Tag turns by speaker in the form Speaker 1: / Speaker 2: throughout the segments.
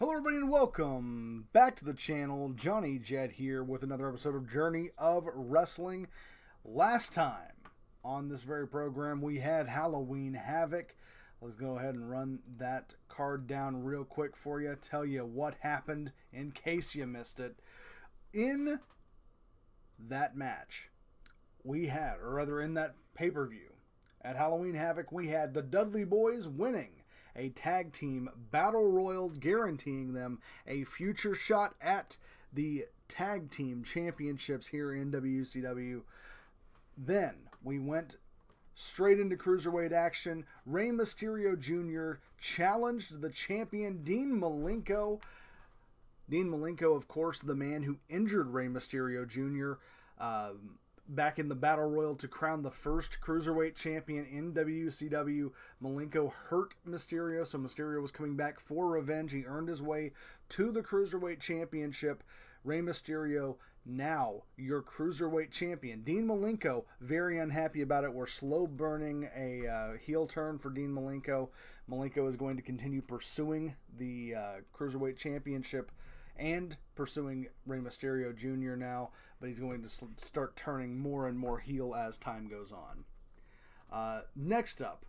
Speaker 1: Hello everybody and welcome back to the channel. Johnny Jet here with another episode of Journey of Wrestling. Last time on this very program we had Halloween Havoc. Let's go ahead and run that card down real quick for you. Tell you what happened in case you missed it. In that match we had, or rather in that pay-per-view at Halloween Havoc, we had the Dudley Boys winning a tag team battle royal, guaranteeing them a future shot at the tag team championships here in WCW. Then we went straight into cruiserweight action. Rey Mysterio Jr. challenged the champion Dean Malenko. Dean Malenko, of course, the man who injured Rey Mysterio Jr. Back in the Battle Royal to crown the first Cruiserweight champion in WCW. Malenko hurt Mysterio, so Mysterio was coming back for revenge. He earned his way to the Cruiserweight Championship. Rey Mysterio, now your Cruiserweight champion. Dean Malenko, very unhappy about it. We're slow burning a heel turn for Dean Malenko. Malenko is going to continue pursuing the Cruiserweight Championship and pursuing Rey Mysterio Jr. now, but he's going to start turning more and more heel as time goes on. Next up,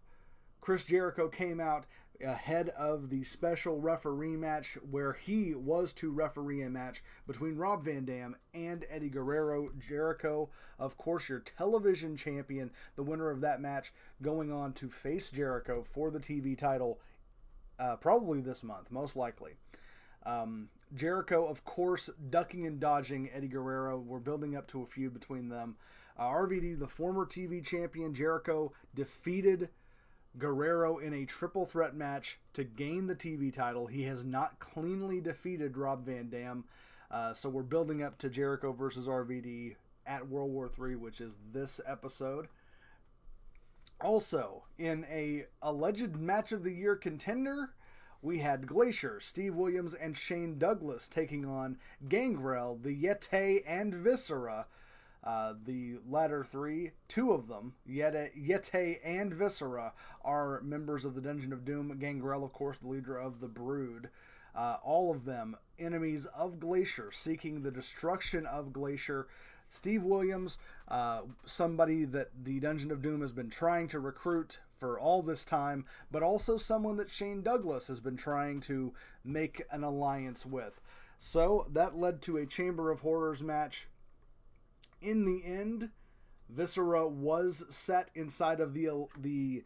Speaker 1: Chris Jericho came out ahead of the special referee match where he was to referee a match between Rob Van Dam and Eddie Guerrero. Jericho, of course, your television champion, the winner of that match, going on to face Jericho for the TV title probably this month, most likely. Jericho, of course, ducking and dodging Eddie Guerrero. We're building up to a feud between them. RVD, the former TV champion, Jericho, defeated Guerrero in a triple threat match to gain the TV title. He has not cleanly defeated Rob Van Dam. So we're building up to Jericho versus RVD at World War III, which is this episode. Also, in a alleged match of the year contender, we had Glacier, Steve Williams, and Shane Douglas taking on Gangrel, the Yeti, and Viscera. The latter three, two of them, Yeti and Viscera, are members of the Dungeon of Doom. Gangrel, of course, the leader of the Brood. All of them enemies of Glacier, seeking the destruction of Glacier. Steve Williams, somebody that the Dungeon of Doom has been trying to recruit for all this time, but also someone that Shane Douglas has been trying to make an alliance with. So that led to a Chamber of Horrors match. In the end, Viscera was set inside of the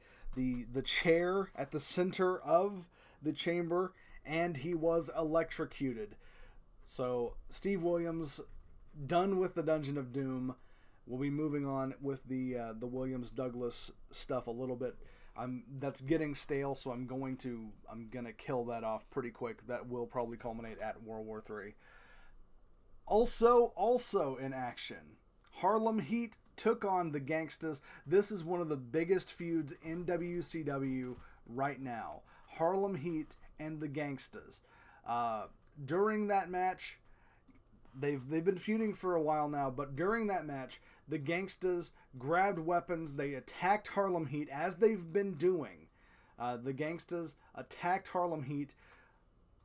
Speaker 1: chair at the center of the chamber, and he was electrocuted. So Steve Williams, done with the Dungeon of Doom. We'll be moving on with the Williams-Douglas stuff a little bit. That's getting stale, so I'm gonna kill that off pretty quick. That will probably culminate at World War III. Also in action, Harlem Heat took on the Gangstas. This is one of the biggest feuds in WCW right now. Harlem Heat and the Gangstas. During that match, they've been feuding for a while now, but during that match, the Gangstas grabbed weapons. They attacked Harlem Heat, as they've been doing. The Gangstas attacked Harlem Heat,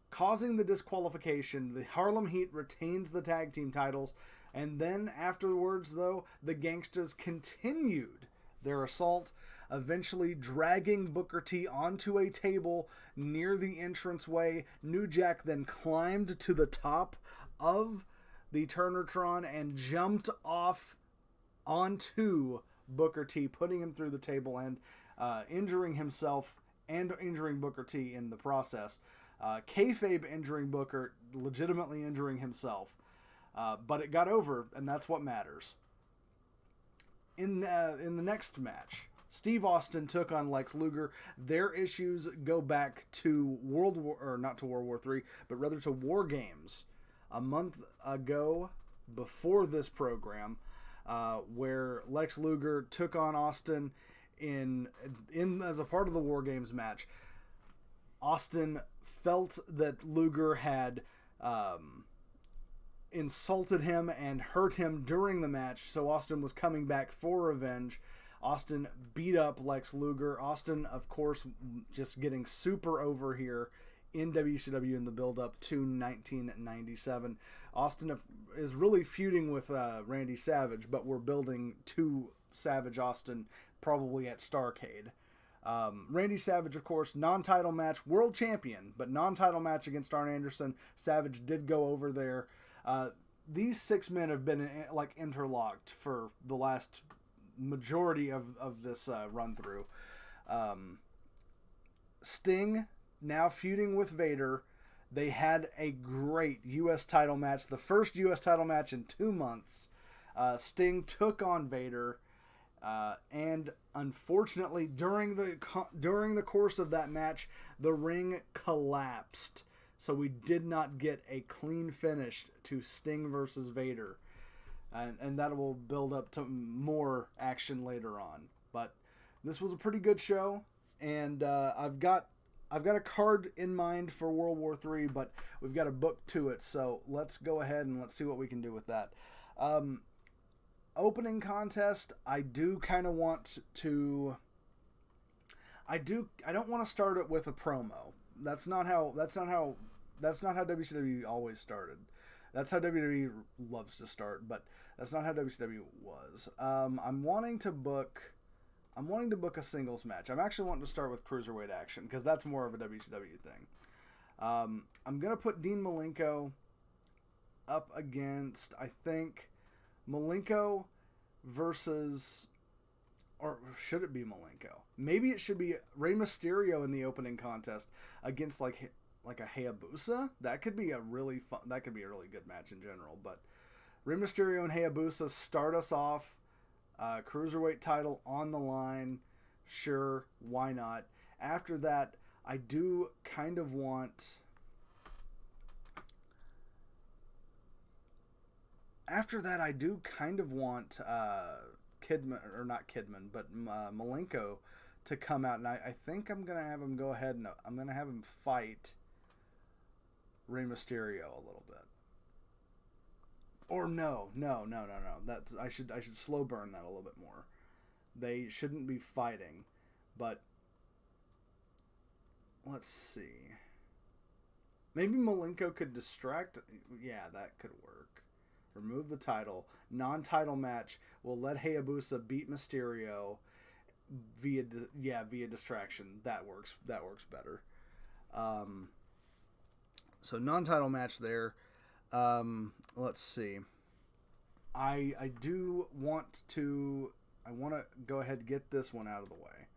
Speaker 1: causing the disqualification. The Harlem Heat retains the tag team titles, and then afterwards, though, the Gangstas continued their assault, eventually dragging Booker T onto a table near the entranceway. New Jack then climbed to the top of the Turnertron and jumped off onto Booker T, putting him through the table and injuring himself and injuring Booker T in the process. Kayfabe injuring Booker, legitimately injuring himself. But it got over, and that's what matters. In the next match, Steve Austin took on Lex Luger. Their issues go back to not to World War III, but rather to War Games a month ago before this program, where Lex Luger took on Austin in as a part of the War Games match. Austin felt that Luger had insulted him and hurt him during the match, so Austin was coming back for revenge. Austin beat up Lex Luger. Austin, of course, just getting super over here in WCW in the build-up to 1997. Austin is really feuding with Randy Savage, but we're building to Savage Austin probably at Starrcade. Randy Savage, of course, non-title match, world champion, but non-title match against Arn Anderson. Savage did go over there. These 6 men have been like interlocked for the last majority of this run-through. Sting now feuding with Vader. They had a great U.S. title match, the first U.S. title match in 2 months. Sting took on Vader, and unfortunately, during the course of that match, the ring collapsed. So we did not get a clean finish to Sting versus Vader, and that will build up to more action later on. But this was a pretty good show, and I've got a card in mind for World War III, but we've got a book to it, so let's go ahead and let's see what we can do with that. Opening contest, I do kind of want to... I don't want to start it with a promo. That's not how WCW always started. That's how WWE loves to start, but that's not how WCW was. I'm wanting to book a singles match. I'm actually wanting to start with Cruiserweight action because that's more of a WCW thing. I'm going to put Dean Malenko up against, I think, Malenko versus... Or should it be Malenko? Maybe it should be Rey Mysterio in the opening contest against like a Hayabusa. That could be a really good match in general. But Rey Mysterio and Hayabusa start us off. Cruiserweight title on the line. Sure, why not? After that, I do kind of want... Kidman, or not Kidman, but Malenko to come out, and I think I'm gonna have him go ahead and I'm gonna have him fight Rey Mysterio a little bit. Or no. That's I should slow burn that a little bit more. They shouldn't be fighting, but let's see. Maybe Malenko could distract. Yeah, that could work. Remove the title. Non-title match. We'll let Hayabusa beat Mysterio via distraction. That works better. So non-title match there. Let's see. I want to go ahead and get this one out of the way.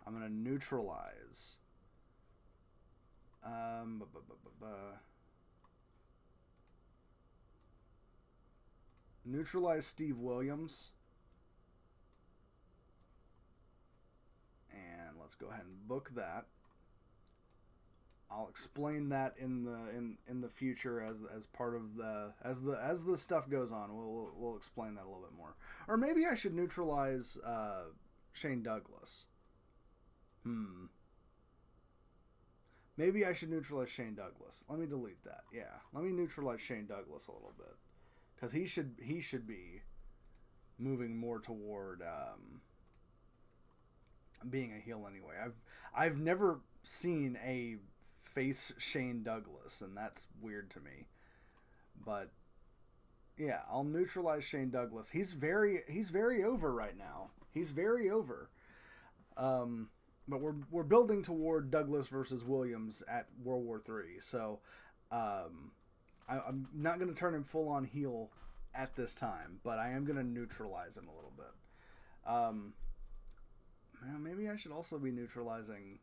Speaker 1: I'm going to neutralize. Neutralize Steve Williams. And let's go ahead and book that. I'll explain that in the future as part of as the stuff goes on. We'll explain that a little bit more. Or maybe I should neutralize Shane Douglas. Maybe I should neutralize Shane Douglas. Let me delete that. Yeah, let me neutralize Shane Douglas a little bit. Because he should be moving more toward being a heel anyway. I've never seen a face Shane Douglas, and that's weird to me. But yeah, I'll neutralize Shane Douglas. He's very over right now. He's very over. But we're building toward Douglas versus Williams at World War III. So I'm not going to turn him full on heel at this time, but I am going to neutralize him a little bit. Maybe I should also be neutralizing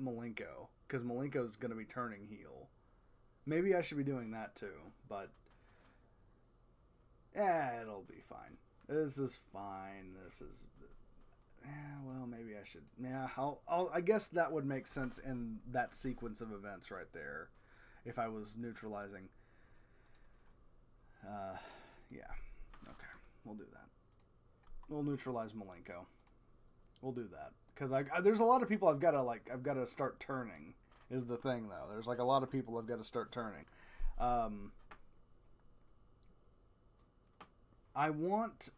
Speaker 1: Malenko, because Malenko's going to be turning heel. Maybe I should be doing that too, but it'll be fine. This is fine. Well, maybe I should. I guess that would make sense in that sequence of events right there. If I was neutralizing. Okay. We'll do that. We'll neutralize Malenko. We'll do that. Because there's a lot of people I've got to start turning, is the thing, though. There's a lot of people I've got to start turning. I want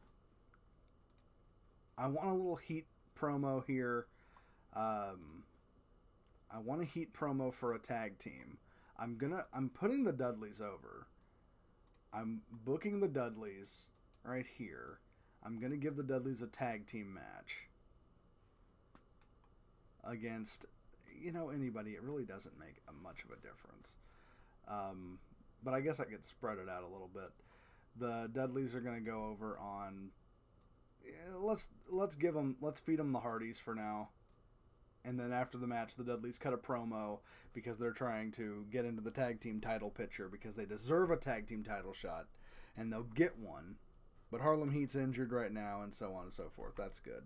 Speaker 1: a little heat promo here. I I want a heat promo for a tag team. I'm putting the Dudleys over. I'm booking the Dudleys right here. I'm going to give the Dudleys a tag team match against, anybody. It really doesn't make much of a difference. But I guess I could spread it out a little bit. The Dudleys are going to go over on, let's feed them the Hardys for now. And then after the match, the Dudleys cut a promo because they're trying to get into the tag team title picture because they deserve a tag team title shot, and they'll get one. But Harlem Heat's injured right now, and so on and so forth. That's good.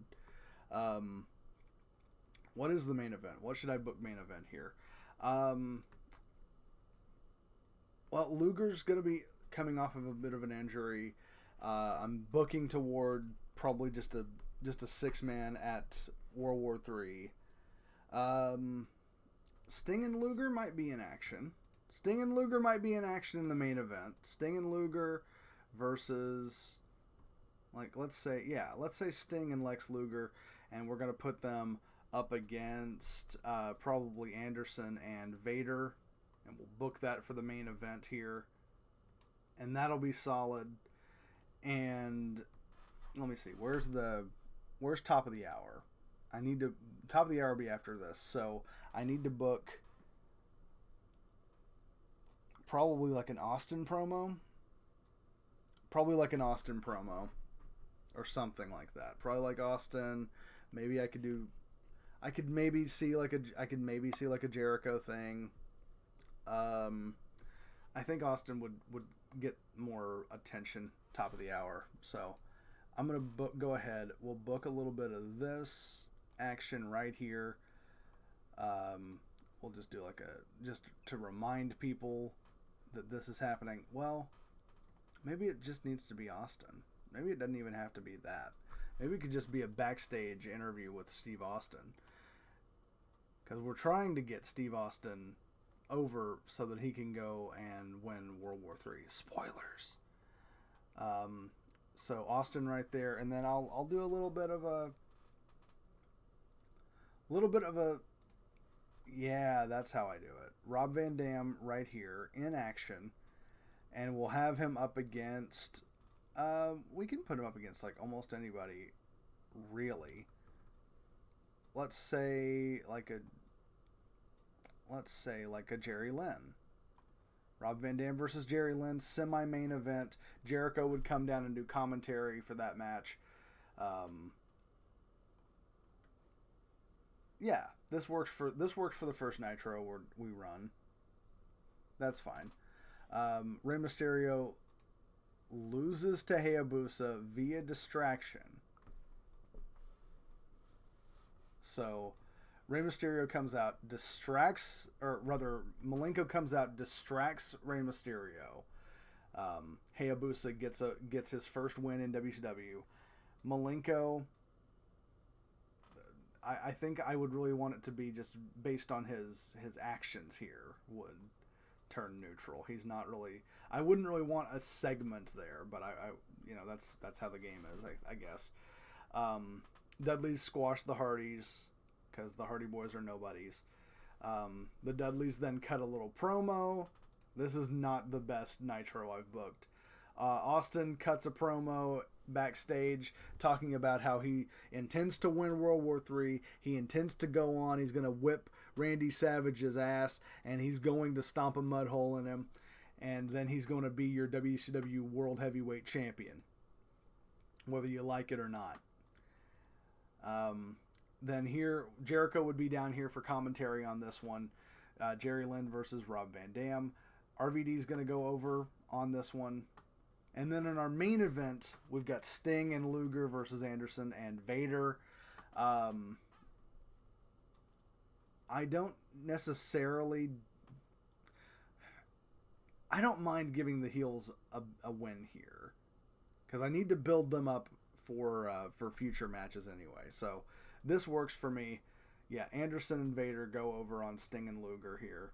Speaker 1: What is the main event? What should I book main event here? Well, Luger's going to be coming off of a bit of an injury. I'm booking toward probably just a 6-man at World War III. Sting and Luger might be in action. Sting and Luger might be in action in the main event. Sting and Luger versus, let's say Sting and Lex Luger, and we're going to put them up against probably Anderson and Vader, and we'll book that for the main event here, and that'll be solid. And let me see, where's top of the hour? Top of the hour will be after this, so I need to book probably like an Austin promo. Or something like that. Probably like Austin. Maybe I could maybe see like a Jericho thing. I think Austin would get more attention top of the hour. So I'm gonna go ahead. We'll book a little bit of this action right here. We'll just do just to remind people that this is happening. Well, maybe it just needs to be Austin. Maybe it doesn't even have to be that. Maybe it could just be a backstage interview with Steve Austin, because we're trying to get Steve Austin over so that he can go and win World War III. Spoilers. So Austin right there, and then I'll do a little bit of a yeah, that's how I do it. Rob Van Dam right here in action, and we'll have him up against we can put him up against like almost anybody, really. Let's say like a Jerry Lynn. Rob Van Dam versus Jerry Lynn, semi-main event. Jericho would come down and do commentary for that match. Yeah, this works for the first Nitro we run. That's fine. Rey Mysterio loses to Hayabusa via distraction. So Rey Mysterio comes out, Malenko comes out, distracts Rey Mysterio. Hayabusa gets his first win in WCW. Malenko, I think I would really want it to be just based on his actions here would turn neutral. He's not really. I wouldn't really want a segment there, but I that's how the game is, I guess. Dudleys squash the Hardys because the Hardy Boys are nobodies. The Dudleys then cut a little promo. This is not the best Nitro I've booked. Austin cuts a promo backstage talking about how he intends to win World War III. He intends to go on. He's going to whip Randy Savage's ass, and he's going to stomp a mud hole in him, and then he's going to be your WCW World Heavyweight Champion, whether you like it or not. Then here, Jericho would be down here for commentary on this one. Jerry Lynn versus Rob Van Dam. RVD's going to go over on this one. And then in our main event, we've got Sting and Luger versus Anderson and Vader. I don't mind giving the heels a win here, because I need to build them up for future matches anyway. So this works for me. Yeah, Anderson and Vader go over on Sting and Luger here.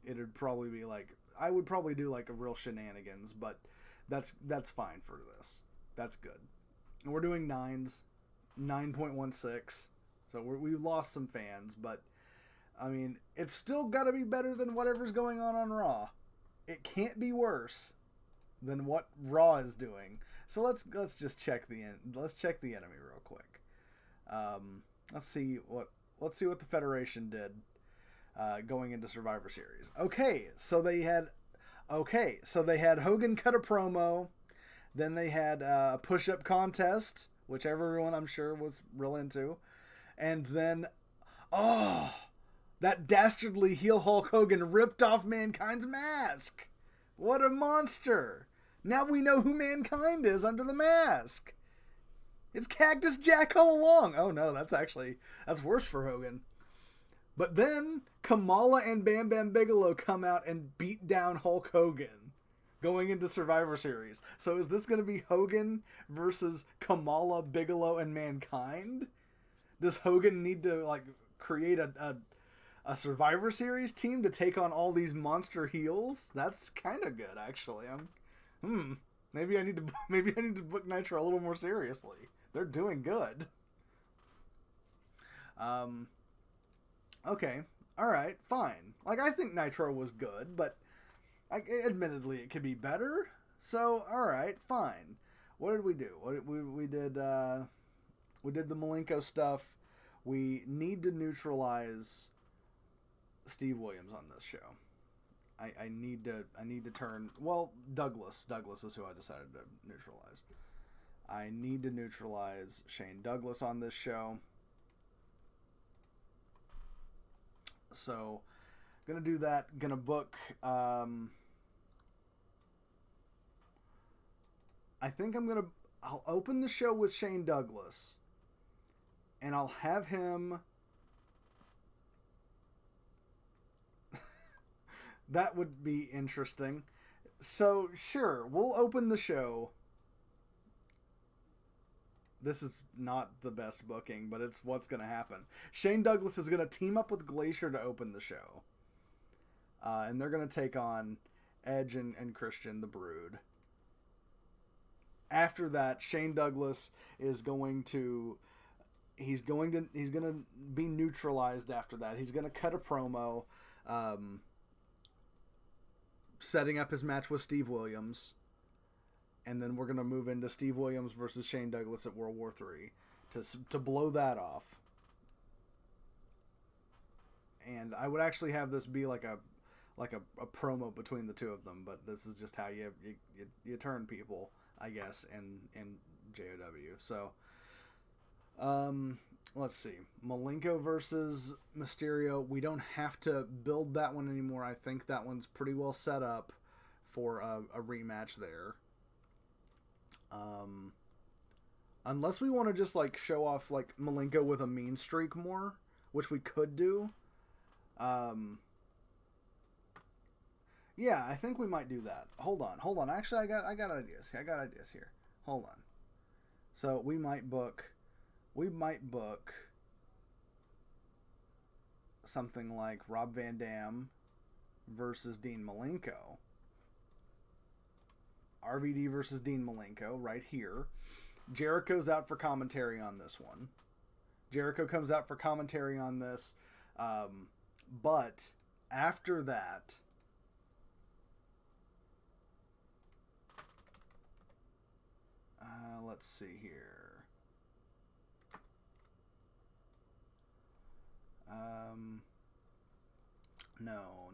Speaker 1: It'd probably be I would probably do a real shenanigans, but that's fine for this. That's good. And we're doing 9.16. So we've lost some fans, but I mean, it's still got to be better than whatever's going on Raw. It can't be worse than what Raw is doing. So let's just check the enemy real quick. Let's see what the Federation did going into Survivor Series. Okay, so they had Hogan cut a promo. Then they had a push-up contest, which everyone I'm sure was real into, and then that dastardly heel Hulk Hogan ripped off Mankind's mask. What a monster! Now we know who Mankind is under the mask. It's Cactus Jack all along. Oh no, that's worse for Hogan. But then Kamala and Bam Bam Bigelow come out and beat down Hulk Hogan going into Survivor Series. So is this going to be Hogan versus Kamala, Bigelow, and Mankind? Does Hogan need to create a Survivor Series team to take on all these monster heels? That's kind of good, actually. Maybe I need to book Nitro a little more seriously. They're doing good. Okay. All right. Fine. I think Nitro was good, but admittedly it could be better. So, all right. Fine. What did we do? We did the Malenko stuff. We need to neutralize Steve Williams on this show. I need to turn... Well, Douglas is who I decided to neutralize. I need to neutralize Shane Douglas on this show. So, gonna do that. Gonna book... I think I'll open the show with Shane Douglas. And I'll have him... That would be interesting. So, sure, we'll open the show. This is not the best booking, but it's what's going to happen. Shane Douglas is going to team up with Glacier to open the show. And they're going to take on Edge and Christian, the Brood. After that, Shane Douglas is going to... He's going to be neutralized after that. He's going to cut a promo... setting up his match with Steve Williams, and then we're going to move into Steve Williams versus Shane Douglas at World War III to blow that off. And I would actually have this be like a promo between the two of them, but this is just how you turn people, I guess, in JOW. So, let's see. Malenko versus Mysterio. We don't have to build that one anymore. I think that one's pretty well set up for a rematch there. Unless we want to just show off Malenko with a mean streak more, which we could do. Yeah, I think we might do that. Hold on. Actually, I got ideas. Here. Hold on. So we might book something like Rob Van Dam versus Dean Malenko. RVD versus Dean Malenko right here. Jericho's out for commentary on this one. Jericho comes out for commentary on this. But after that, let's see here. No.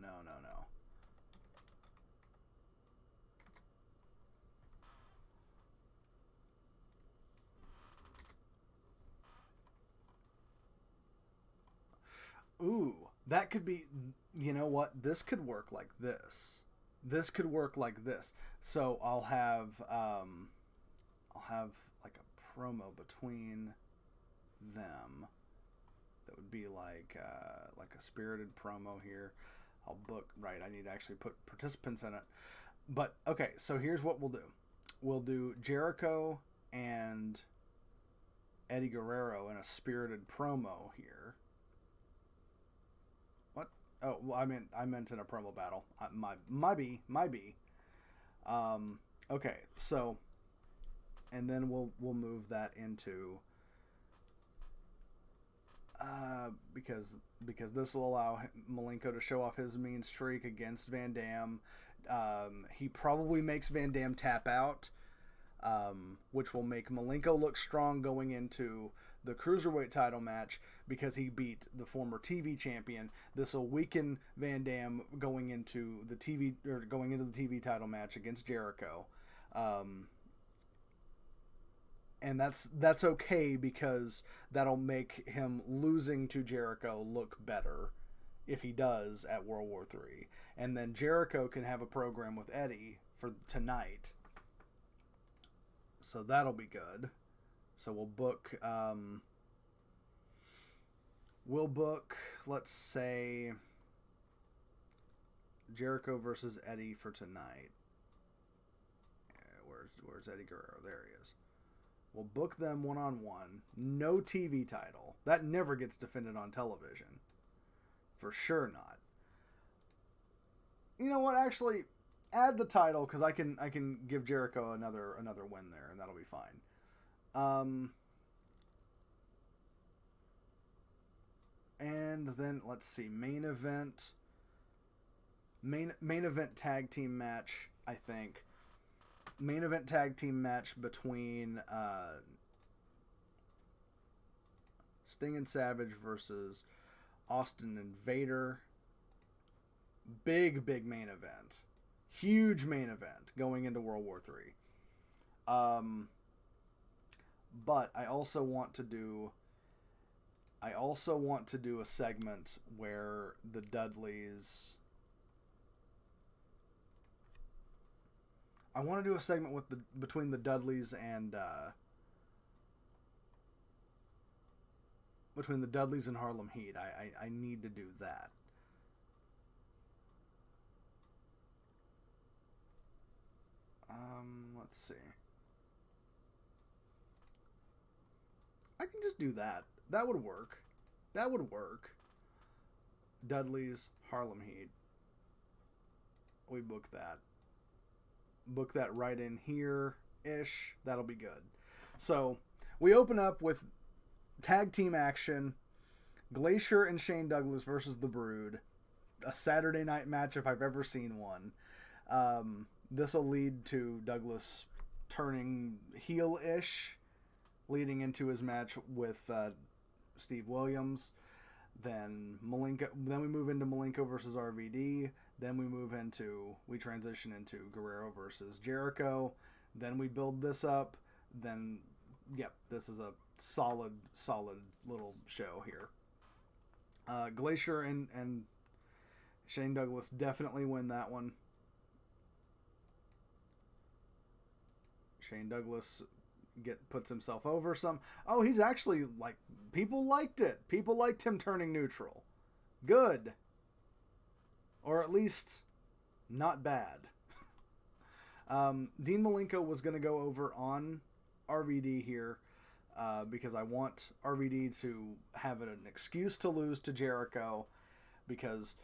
Speaker 1: Ooh, that could be, you know what? This could work like this. So I'll have like a promo between them. That would be like a spirited promo here. I'll book, right, I need to actually put participants in it. But, okay, so here's what we'll do. We'll do Jericho and Eddie Guerrero in a spirited promo here. What? Oh, well, I meant in a promo battle. My B. Okay, so, and then we'll move that into Because this will allow Malenko to show off his mean streak against Van Dam. He probably makes Van Dam tap out, which will make Malenko look strong going into the Cruiserweight title match because he beat the former TV champion. This will weaken Van Dam going into the TV title match against Jericho. And that's okay because that'll make him losing to Jericho look better if he does at World War III. And then Jericho can have a program with Eddie for tonight. So that'll be good. So we'll book, let's say, Jericho versus Eddie for tonight. Where's Eddie Guerrero? There he is. We'll book them one-on-one. No TV title. That never gets defended on television. For sure not. You know what? Actually, add the title because I can give Jericho another win there, and that'll be fine. And then let's see, main event tag team match. I think main event tag team match between Sting and Savage versus Austin and Vader. Big main event. Huge main event going into World War III. But I also want to do a segment where the Dudleys. I want to do a segment between the Dudleys and Harlem Heat. I need to do that. Let's see. I can just do that. That would work. Dudleys, Harlem Heat. We book that. Book that right in here-ish. That'll be good. So, we open up with tag team action. Glacier and Shane Douglas versus The Brood. A Saturday night match if I've ever seen one. This will lead to Douglas turning heel-ish, leading into his match with Steve Williams. Then we move into Malenko versus RVD. Then we transition into Guerrero versus Jericho. Then we build this up. Then, this is a solid little show here. Glacier and Shane Douglas definitely win that one. Shane Douglas puts himself over some. Oh, he's actually people liked it. People liked him turning neutral. Good. Or at least not bad. Dean Malenko was going to go over on RVD here because I want RVD to have an excuse to lose to Jericho because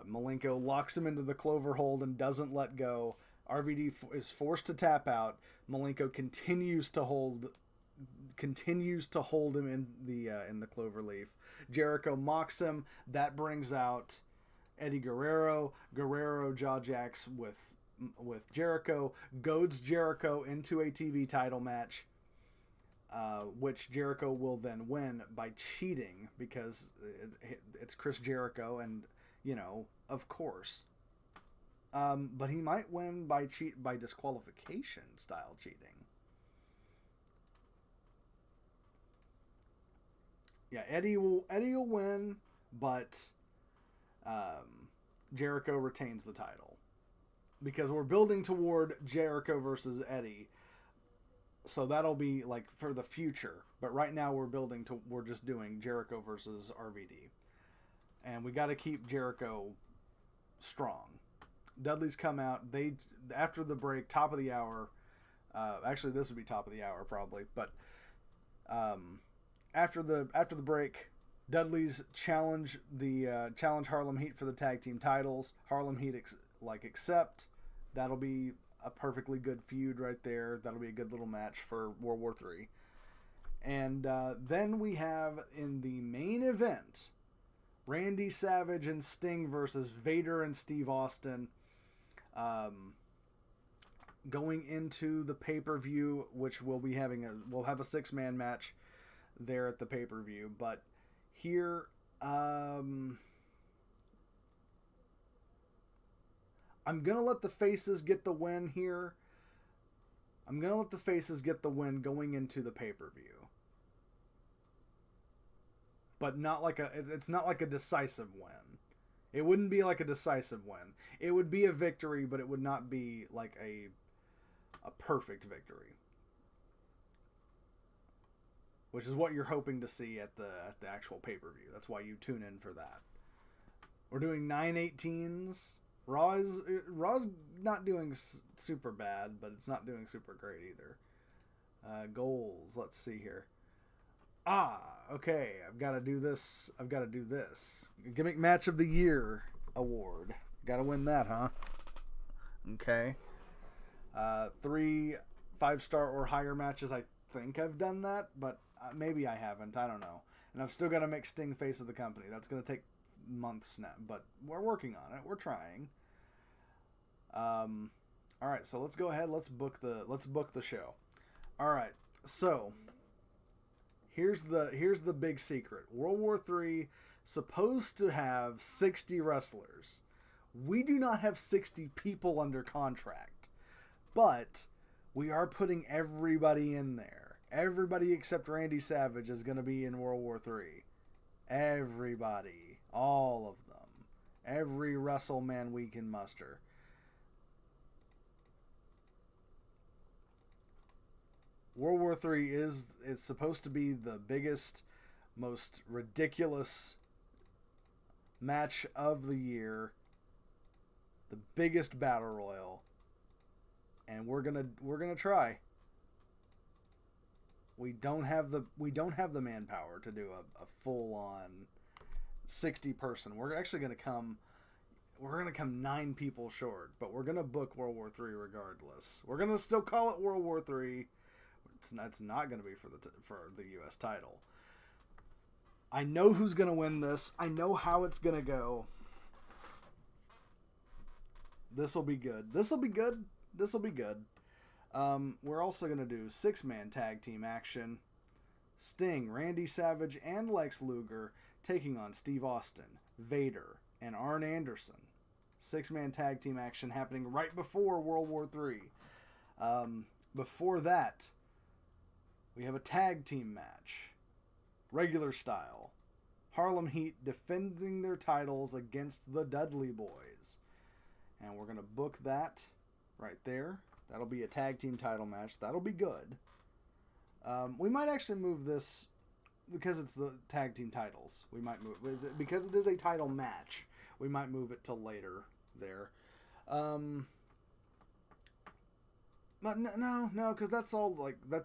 Speaker 1: Malenko locks him into the clover hold and doesn't let go. RVD is forced to tap out. Malenko continues to hold him in the clover leaf. Jericho mocks him. That brings out Eddie Guerrero. Guerrero jaw jacks with Jericho, goads Jericho into a TV title match, which Jericho will then win by cheating because it's Chris Jericho, and of course. But he might win by disqualification style cheating. Yeah, Eddie will win, but Jericho retains the title because we're building toward Jericho versus Eddie. So that'll be for the future. But right now we're just doing Jericho versus RVD. And we got to keep Jericho strong. Dudley's come out. After the break, top of the hour. Actually, this would be top of the hour probably. But after the break, Dudley's challenge Harlem Heat for the tag team titles. Harlem Heat accept. That'll be a perfectly good feud right there. That'll be a good little match for World War III. And then we have in the main event, Randy Savage and Sting versus Vader and Steve Austin. Going into the pay-per-view, which we'll have a 6-man match there at the pay-per-view. But here, I'm gonna let the faces get the win here. I'm gonna let the faces get the win going into the pay-per-view, but it's not like a decisive win. It wouldn't be like a decisive win. It would be a victory, but it would not be like a perfect victory, which is what you're hoping to see at the actual pay-per-view. That's why you tune in for that. We're doing 9/18s. Raw's not doing super bad, but it's not doing super great either. Goals. Let's see here. Okay. I've got to do this. Gimmick Match of the Year award. Got to win that, huh? Okay. 3 5-star or higher matches. I think I've done that, but maybe I haven't. I don't know. And I've still got to make Sting face of the company. That's going to take months now, but we're working on it. We're trying. All right, so let's go ahead. Let's book the show. All right, so here's the big secret. World War III supposed to have 60 wrestlers. We do not have 60 people under contract, but we are putting everybody in there. Everybody except Randy Savage is going to be in World War III. Everybody, all of them, every WrestleMan we can muster. World War III it's supposed to be the biggest, most ridiculous match of the year, the biggest battle royal, and we're gonna try. We don't have the manpower to do a full on 60 person. We're actually gonna come 9 people short, but we're gonna book World War III regardless. We're gonna still call it World War III. It's not going to be for the U.S. title. I know who's going to win this. I know how it's going to go. This will be good. We're also going to do 6-man tag team action. Sting, Randy Savage, and Lex Luger taking on Steve Austin, Vader, and Arn Anderson. 6-man tag team action happening right before World War III. Before that, we have a tag team match, regular style. Harlem Heat defending their titles against the Dudley Boys. And we're going to book that right there. That'll be a tag team title match. That'll be good. We might actually move this, because it's the tag team titles. We might move, because it is a title match, we might move it till later there. But no, because that's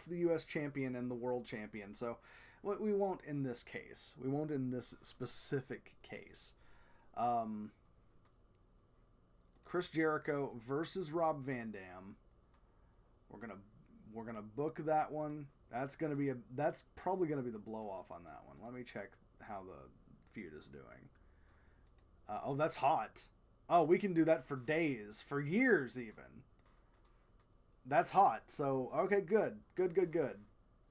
Speaker 1: the U.S. champion and the world champion. So we won't in this case. We won't in this specific case. Chris Jericho versus Rob Van Dam. We're gonna book that one. That's probably gonna be the blow off on that one. Let me check how the feud is doing. Oh, that's hot. Oh, we can do that for days, for years even. That's hot. So, okay, good.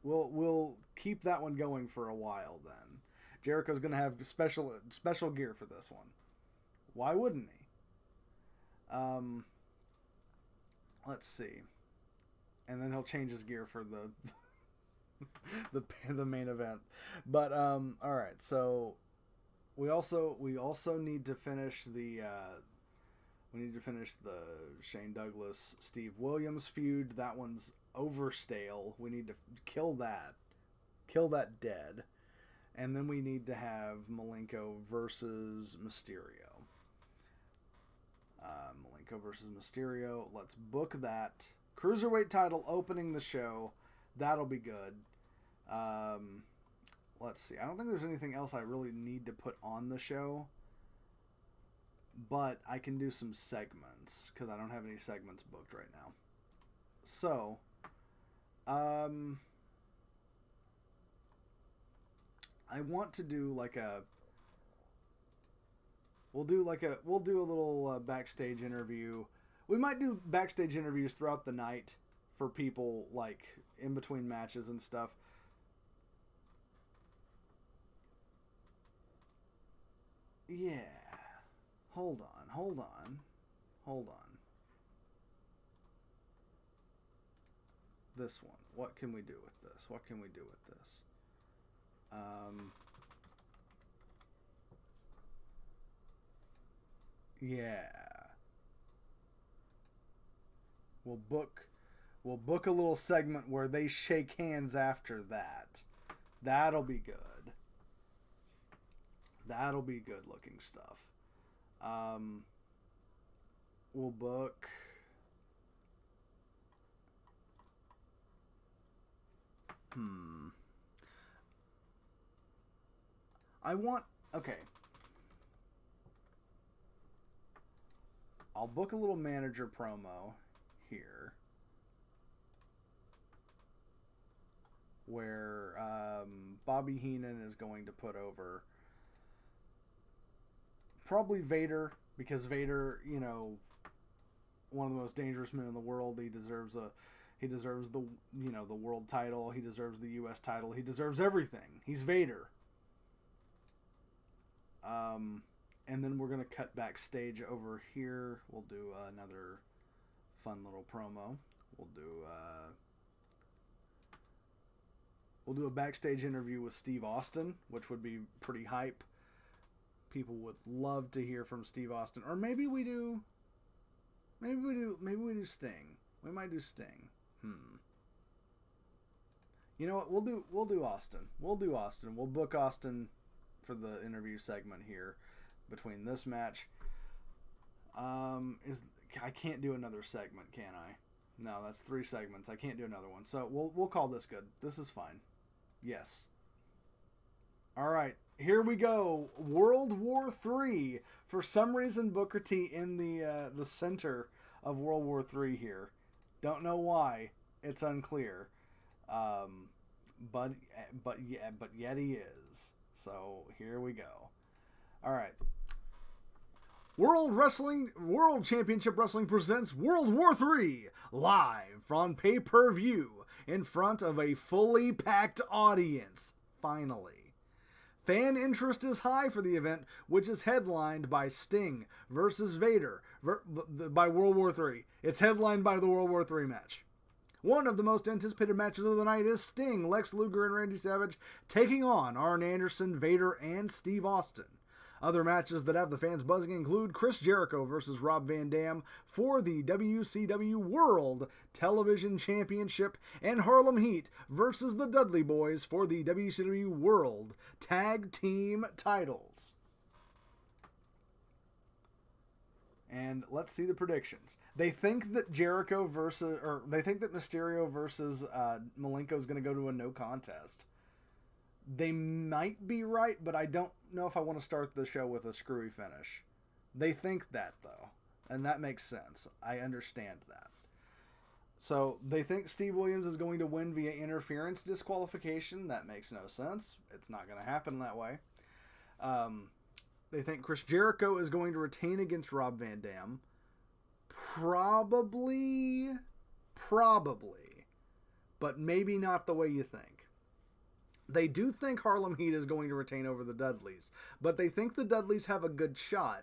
Speaker 1: We'll keep that one going for a while then. Jericho's going to have special gear for this one. Why wouldn't he? Let's see. And then he'll change his gear for the main event. But all right. So we also need to finish the Shane Douglas, Steve Williams feud. That one's over stale. We need to kill that dead. And then we need to have Malenko versus Mysterio. Let's book that. Cruiserweight title opening the show. That'll be good. Let's see. I don't think there's anything else I really need to put on the show. But I can do some segments, because I don't have any segments booked right now. So, I want to do like a. We'll do a little backstage interview. We might do backstage interviews throughout the night for people like in between matches and stuff. Yeah. Hold on. This one. What can we do with this? Yeah. We'll book a little segment where they shake hands after that. That'll be good. That'll be good looking stuff. We'll book. Okay. I'll book a little manager promo here where Bobby Heenan is going to put over probably Vader, because Vader, you know, one of the most dangerous men in the world. He deserves the the world title. He deserves the U.S. title. He deserves everything. He's Vader. And then we're going to cut backstage over here. We'll do another fun little promo. We'll do a backstage interview with Steve Austin, which would be pretty hype. People would love to hear from Steve Austin. Or maybe we do Sting. We might do Sting. You know what? We'll do Austin. We'll book Austin for the interview segment here between this match. I can't do another segment, can I? No, that's 3 segments. I can't do another one. So we'll call this good. This is fine. Yes. All right, here we go. World War III. For some reason, Booker T in the center of World War III here. Don't know why. It's unclear. But yet he is. So here we go. All right. World Championship Wrestling presents World War III live on pay-per-view in front of a fully packed audience. Finally. Fan interest is high for the event, which is headlined by Sting versus Vader by World War III. It's headlined by the World War III match. One of the most anticipated matches of the night is Sting, Lex Luger, and Randy Savage taking on Arn Anderson, Vader, and Steve Austin. Other matches that have the fans buzzing include Chris Jericho versus Rob Van Dam for the WCW World Television Championship and Harlem Heat versus the Dudley Boys for the WCW World Tag Team titles. And let's see the predictions. They think that Mysterio versus Malenko is going to go to a no contest. They might be right, but I don't know if I want to start the show with a screwy finish. They think that, though, and that makes sense. I understand that. So they think Steve Williams is going to win via interference disqualification. That makes no sense. It's not going to happen that way. They think Chris Jericho is going to retain against Rob Van Dam. Probably, but maybe not the way you think. They do think Harlem Heat is going to retain over the Dudleys, but they think the Dudleys have a good shot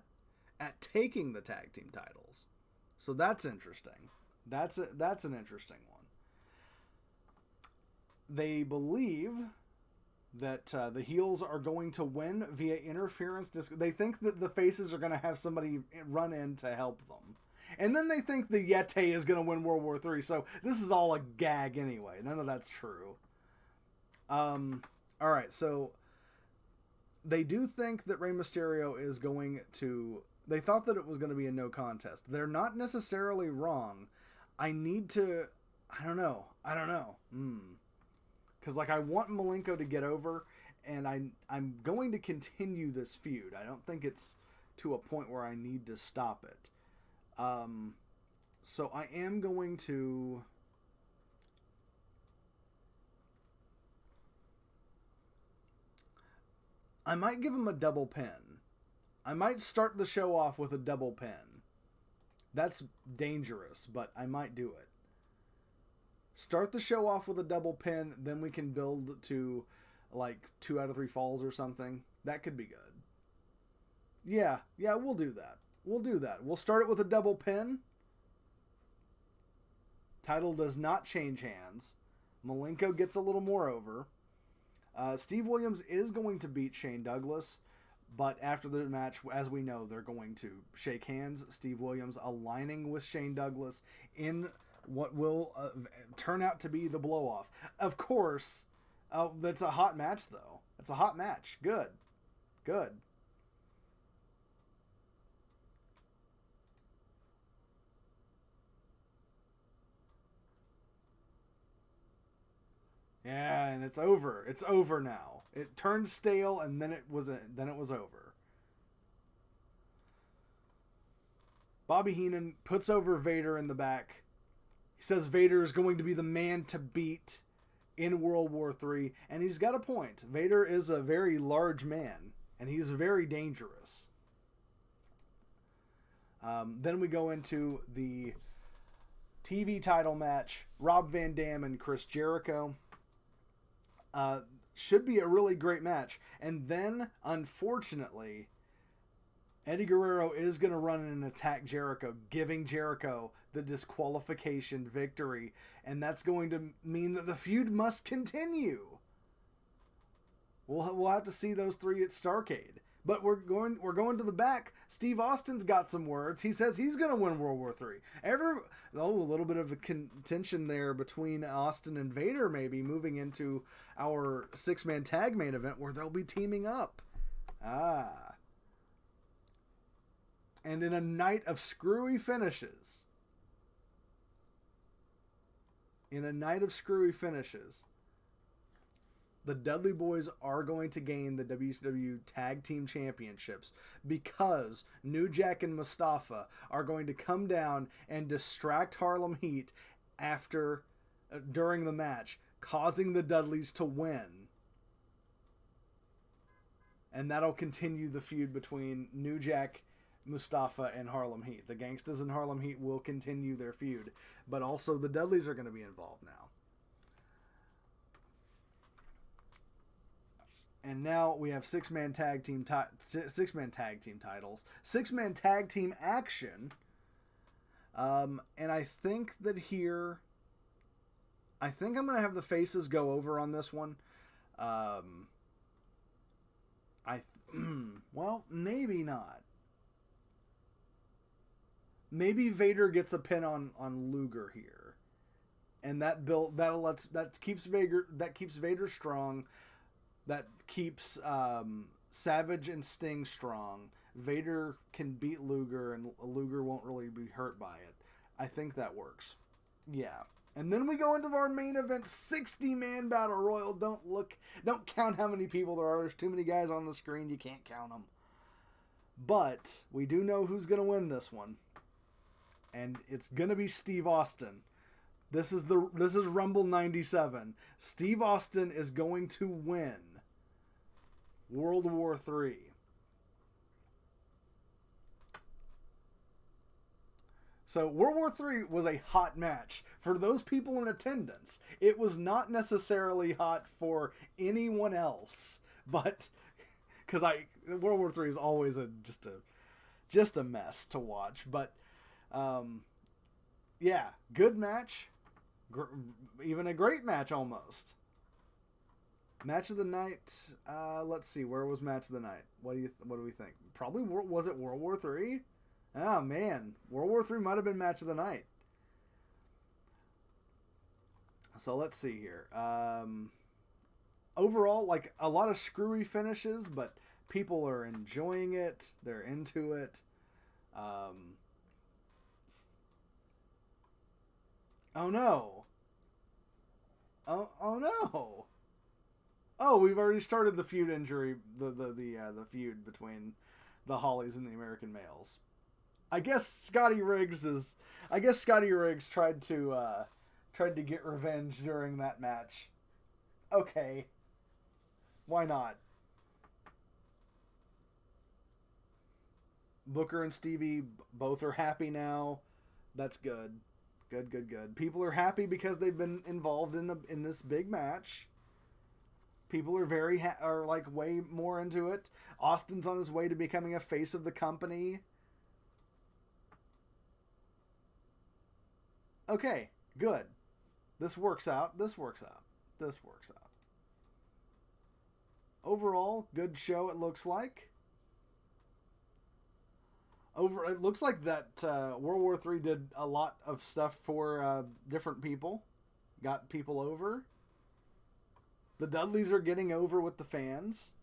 Speaker 1: at taking the tag team titles. So that's interesting. That's an interesting one. They believe that the heels are going to win via interference. They think that the faces are going to have somebody run in to help them. And then they think the Yeti is going to win World War III. So this is all a gag anyway. None of that's true. All right, so they do think that Rey Mysterio is going to... They thought that it was going to be a no contest. They're not necessarily wrong. I don't know. Because, I want Malenko to get over, and I'm going to continue this feud. I don't think it's to a point where I need to stop it. So I am going to... I might give him a double pin. I might start the show off with a double pin. That's dangerous, but I might do it. Start the show off with a double pin, then we can build to like 2 out of 3 falls or something. That could be good. Yeah, we'll do that. We'll start it with a double pin. Title does not change hands. Malenko gets a little more over. Steve Williams is going to beat Shane Douglas, but after the match, as we know, they're going to shake hands. Steve Williams aligning with Shane Douglas in what will turn out to be the blow-off. Of course, that's a hot match, though. It's a hot match. Good. Yeah, and it's over. It's over now. It turned stale, and then it was over. Bobby Heenan puts over Vader in the back. He says Vader is going to be the man to beat in World War III, and he's got a point. Vader is a very large man, and he's very dangerous. Then we go into the TV title match, Rob Van Dam and Chris Jericho. Should be a really great match. And then, unfortunately, Eddie Guerrero is going to run in and attack Jericho, giving Jericho the disqualification victory. And that's going to mean that the feud must continue. We'll have to see those three at Starrcade. But we're going to the back. Steve Austin's got some words. He says he's going to win World War III. A little bit of a contention there between Austin and Vader, maybe moving into our 6-man tag main event where they'll be teaming up. And in a night of screwy finishes, the Dudley Boys are going to gain the WCW Tag Team Championships because New Jack and Mustafa are going to come down and distract Harlem Heat during the match, causing the Dudleys to win. And that'll continue the feud between New Jack, Mustafa, and Harlem Heat. The Gangstas and Harlem Heat will continue their feud, but also the Dudleys are going to be involved now. And now we have 6-man tag team titles, 6-man tag team action. And I think that here, I'm going to have the faces go over on this one. Well, maybe not. Maybe Vader gets a pin on Luger here, and that keeps Vader strong. That keeps Savage and Sting strong. Vader can beat Luger, and Luger won't really be hurt by it. I think that works. Yeah. And then we go into our main event, 60-man battle royal. Don't count how many people there are. There's too many guys on the screen. You can't count them. But we do know who's going to win this one. And it's going to be Steve Austin. This is Rumble 97. Steve Austin is going to win World War III. So World War III was a hot match. For those people in attendance, it was not necessarily hot for anyone else. But, because World War III is always just a mess to watch. But, yeah, good match. Even a great match almost. Match of the night. Let's see. Where was match of the night? What do we think? Probably was it World War III? Oh man, World War III might have been match of the night. So let's see here. Overall, like a lot of screwy finishes, but people are enjoying it. They're into it. Oh no. Oh no. Oh, we've already started the feud the feud between the Hollies and the American Males. I guess Scotty Riggs tried to get revenge during that match. Okay. Why not? Booker and Stevie both are happy now. That's good. Good. People are happy because they've been involved in this big match. People are are like way more into it. Austin's on his way to becoming a face of the company. Okay, good. This works out. Overall, good show it looks like. It looks like that World War III did a lot of stuff for different people. Got people over. The Dudleys are getting over with the fans.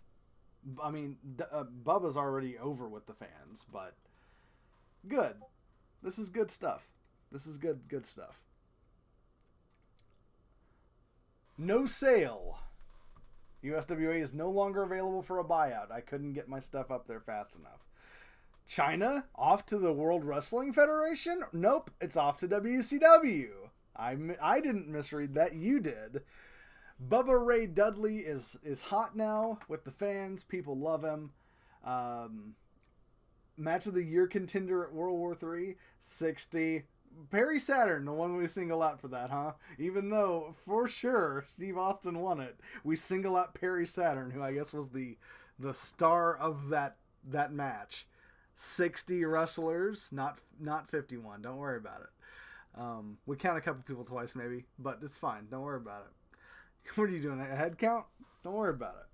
Speaker 1: I mean, Bubba's already over with the fans, but good. This is good stuff. This is good stuff. No sale. USWA is no longer available for a buyout. I couldn't get my stuff up there fast enough. China off to the World Wrestling Federation? Nope, it's off to WCW. I didn't misread that. You did. Bubba Ray Dudley is hot now with the fans. People love him. Match of the year contender at World War III, 60. Perry Saturn, the one we single out for that, huh? Even though, for sure, Steve Austin won it, we single out Perry Saturn, who I guess was the star of that match. 60 wrestlers, not 51. Don't worry about it. We count a couple people twice, maybe, but it's fine. Don't worry about it. What are you doing? A head count? Don't worry about it.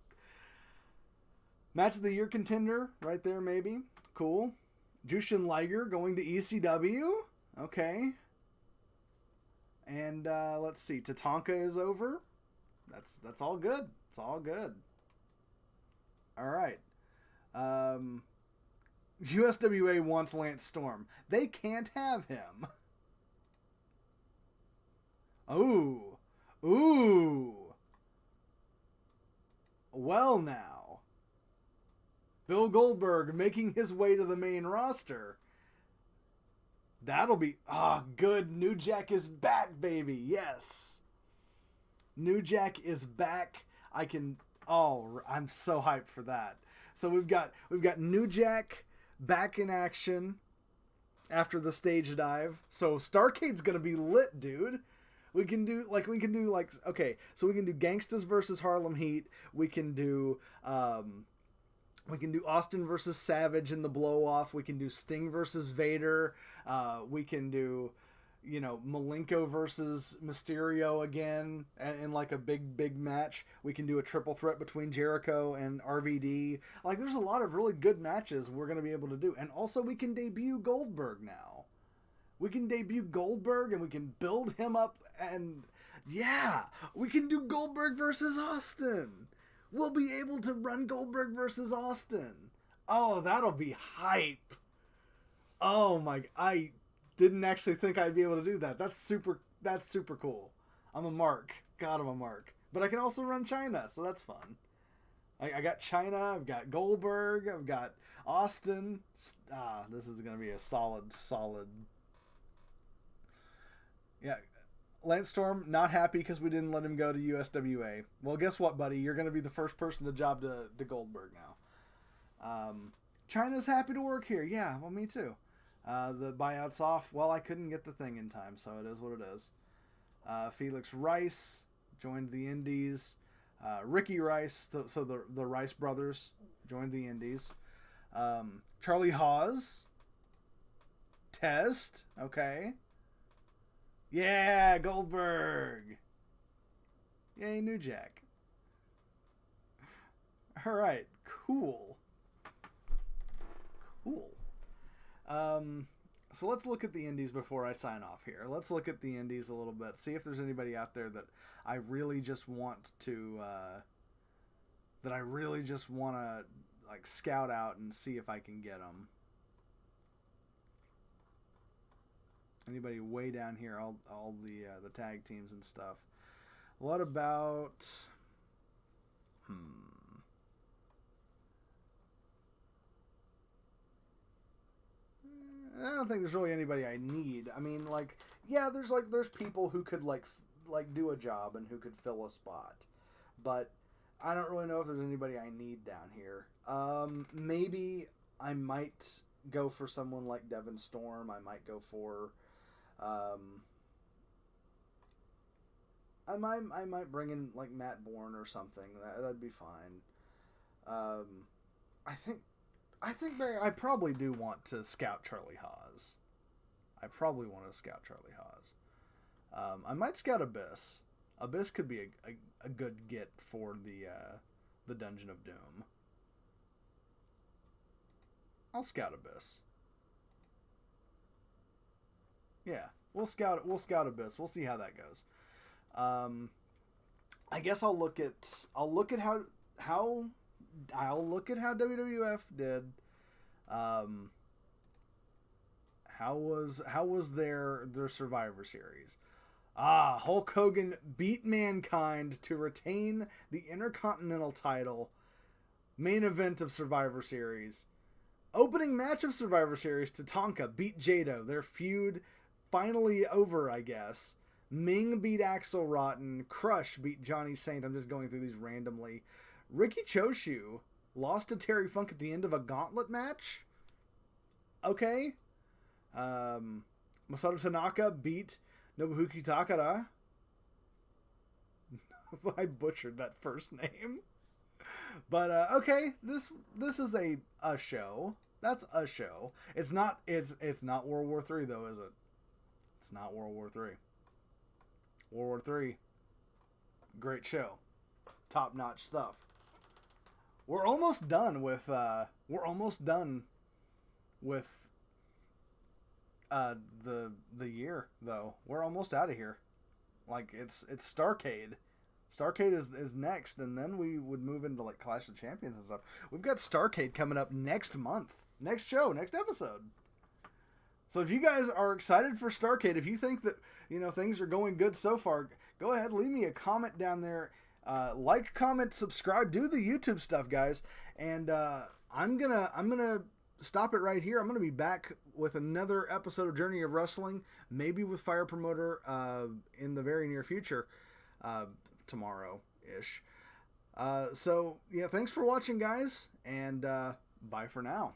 Speaker 1: Match of the year contender, right there, maybe. Cool. Jushin Liger going to ECW. Okay. And let's see. Tatanka is over. That's all good. It's all good. All right. USWA wants Lance Storm. They can't have him. Ooh. Well now. Bill Goldberg making his way to the main roster. That'll be... good. New Jack is back, baby. Yes. New Jack is back. I'm so hyped for that. So we've got New Jack back in action after the stage dive. So Starrcade's gonna be lit, dude. We can do okay, so we can do Gangstas versus Harlem Heat. We can do Austin versus Savage in the blow off. We can do Sting versus Vader. We can do, Malenko versus Mysterio again in like a big match. We can do a triple threat between Jericho and RVD. Like, there's a lot of really good matches we're going to be able to do. And also we can debut Goldberg now. We can debut Goldberg and we can build him up, and yeah, we can do Goldberg versus Austin. We'll be able to run Goldberg versus Austin. Oh, that'll be hype. Oh my, I didn't actually think I'd be able to do that. That's super cool. I'm a mark. God, I'm a mark. But I can also run China, so that's fun. I got China, I've got Goldberg, I've got Austin. This is going to be a solid. Yeah. Lance Storm, not happy because we didn't let him go to USWA. Well, guess what, buddy? You're going to be the first person to job to Goldberg now. China's happy to work here. Yeah, well, me too. The buyout's off. Well, I couldn't get the thing in time, so it is what it is. Felix Rice joined the Indies. Ricky Rice, so the Rice brothers, joined the Indies. Charlie Hawes. Test. Okay. Yeah, Goldberg. Yay, New Jack. All right, cool. So let's look at the indies before I sign off here. Let's look at the indies a little bit. See if there's anybody out there that I really just want to like scout out and see if I can get them. Anybody way down here, all the tag teams and stuff. What about I don't think there's really anybody I need. I mean, like, yeah, there's people who could like do a job and who could fill a spot, but I don't really know if there's anybody I need down here. Maybe I might go for someone like Devin Storm. I might go for, I might bring in like Matt Bourne or something. That'd be fine. I think Barry, I probably do want to scout Charlie Haas. I probably want to scout Charlie Haas. I might scout Abyss. Abyss could be a good get for the Dungeon of Doom. I'll scout Abyss. Yeah, we'll scout Abyss. We'll see how that goes. I guess I'll look at how WWF did. How was their Survivor Series? Hulk Hogan beat Mankind to retain the Intercontinental title. Main event of Survivor Series. Opening match of Survivor Series, Tatanka beat Jado. Their feud finally over, I guess. Ming beat Axl Rotten. Crush beat Johnny Saint. I'm just going through these randomly. Ricky Choshu lost to Terry Funk at the end of a gauntlet match. Okay. Masato Tanaka beat Nobuhiko Takara. I butchered that first name. But okay, this is a show. That's a show. It's not World War III though, is it? It's not World War III. World War III. Great show. Top-notch stuff. We're almost done with the year though. We're almost out of here. Like it's Starrcade. Starrcade is next, and then we would move into like Clash of Champions and stuff. We've got Starrcade coming up next month. Next show, next episode. So if you guys are excited for Starrcade, if you think that things are going good so far, go ahead, leave me a comment down there. Like, comment, subscribe, do the YouTube stuff, guys. And I'm gonna stop it right here. I'm gonna be back with another episode of Journey of Wrestling, maybe with Fire Promoter in the very near future, tomorrow-ish. So yeah, thanks for watching, guys, and bye for now.